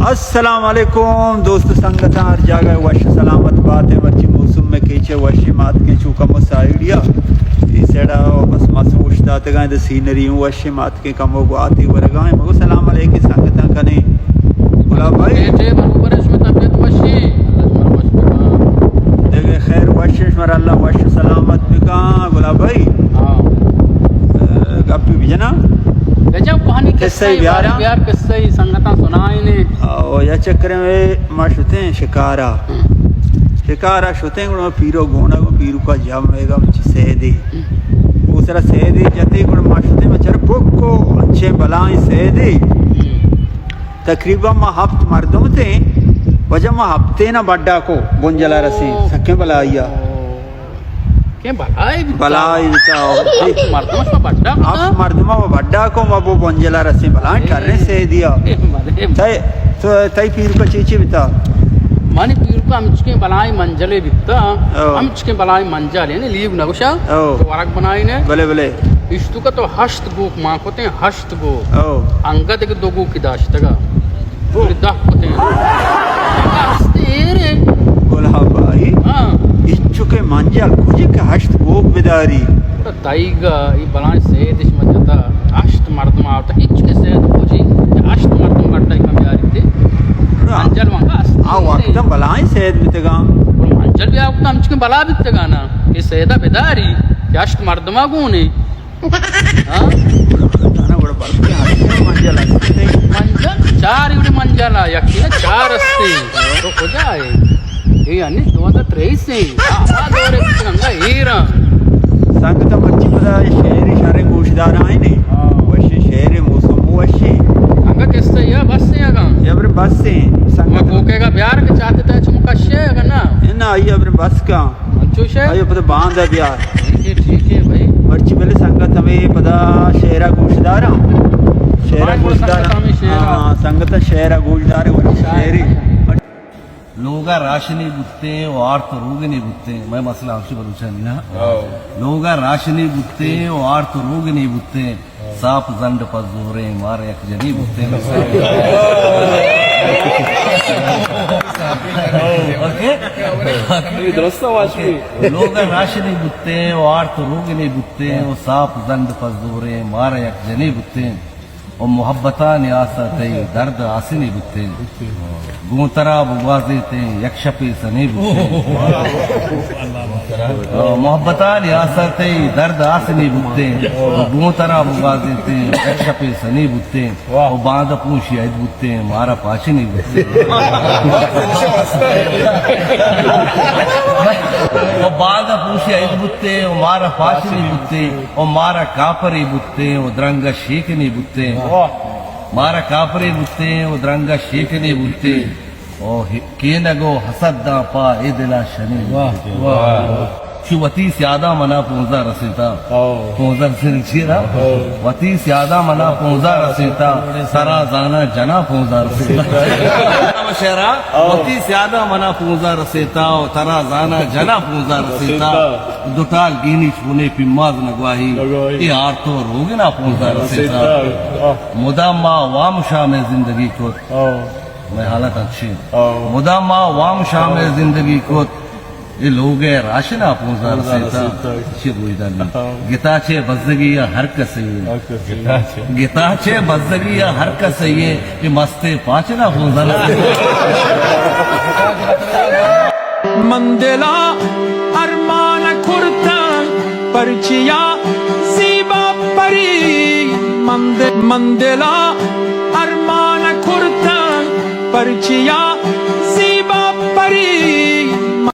अस्सलाम वालेकुम दोस्त संगत हर जगह वश सलामत बात है वच्ची मौसम में केचे वशी मात के चूका मसाइडिया इसेड़ा बस मसूशता तगा द सीनरी वशी मात के कमो आती वरगा मगो सलाम अलैकुम संगत कने गुलाब भाई बेटे बरोबरश में तबीयत वशी अल्लाह वश में देखे खैर वशिश मर अल्लाह वश सलामत बिका गुलाब भाई हां गप्पी बिजना गजब कहानी किस्से प्यार किस्से संगता सुनाई ने ओ या चक्कर में माशुते शिकारा शिकारा शुते गुण पीरो गोना को पीरू का जमेगा मुझ सेदी दूसरा सेदी जते गुण माशुते में चर पोको अच्छे बलाएं सेदी तकरीबन मा हफ्त मर्दों थे वजह मा हफ्ते ना बड्डा को बुंजला रसी सके बलाइया के बलाई बताओ मर्दमा में बड्डा आप मर्दमा में बड्डा को वो बुंजला रसी बलाएं करने से दिया तई पीर का चीची बता माने पीर को हमचके बलाई मंजले बिता हमचके बलाई मंजल यानी लीव नगुशा तो वरक बनाई ने भले भले इश्तु का तो हश्त गुक मां कोते हश्त गो अंगद के दो गुक की दाश्तगा वो दख कोते हस्तेरे बोला भाई हां इच्छुके मंजल कुछ के हश्त गुक बिदारी तो ताईगा ये बलाई से दिश मजता हश्त मर्दमा आवता इच्छके से खोजी हश्त मर्दमा बड्डा का प्यारी थे मंजल मंगा आ वक्त बलाई सेद बितगा मंजल भी आपको हमचके बला बितगा ना ये सेदा बेदारी हश्त मर्दमा गुने हां ताना बड़ा बल के हश्त मंजल असते मंजल चार इवडे मंजल यकीन चार असते तो हो जाए ये अन्य 2023 से आवाज और गंगा हीरा संगत मच्छी पदा शहर इशारे गोशदार आए ने वशे शहर मौसम वशे गंगा किससे या बस से या गांव ये अपने बस से संगत कोकेगा प्यार के चाहते थे चुमका शे है ना ना ये अपने बस का अच्छो शे आयो पता बांध है प्यार ठीक है भाई मच्छी पहले संगत हमें पता शहरा गोशदार शहरा गोशदार हां संगत शहरा गोशदार वशे शहरी लोगा राशनी बुत्ते और आर्थ रोगनी बुत्ते मैं मसला आपसे बलूचा नहीं ना लोगा राशनी बुत्ते और आर्थ रोगनी बुत्ते साप जंड पर जोरे मारे एक जनी बुत्ते लोगा राशनी बुत्ते और आर्थ रोगनी बुत्ते और साप जंड पर जोरे मारे एक जनी बुत्ते और मोहब्बता न्यासते दर्द आसिनी बुत्ते गुतरा बुवाजेते यक्षपे सने बुत्ते मोहब्बता न्यासते दर्द आसिनी बुत्ते गुतरा बुवाजेते यक्षपे सने बुत्ते और बांध पूछी अद बुत्ते मारा पाचिनी बुत्ते और बांध पूछी अद बुत्ते और मारा पाचिनी बुत्ते और मारा कापरी बुत्ते और द्रंग शेखनी बुत्ते मारा कापरे बुत्ते और द्रंगा शेखने बुत्ते और केनगो हसद्दा पा ए दिला शनि वती स्यादा मना पोंजा रसेता पोंजा से चीरा वती स्यादा मना पोंजा रसेता सरा जाना जना पोंजा रसेता शहरा वती स्यादा मना पोंजा रसेता और तरा जाना जना पोंजा रसेता दुटाल गिनी छूने पिम्माज नगवाही ये आर तो रोगिना पोंजा रसेता मुदामा वामशा में जिंदगी को मैं हालत अच्छी मुदामा वामशा में जिंदगी को ये लोग है राशना पोंजा रसेता गिताचे बजगी या हर कसे गिताचे बजगी या हर कसे ये मस्ते पाचना पोंजा मंदिला अरमान खुरता परचिया सीबा परी मंदिला अरमान खुरता परचिया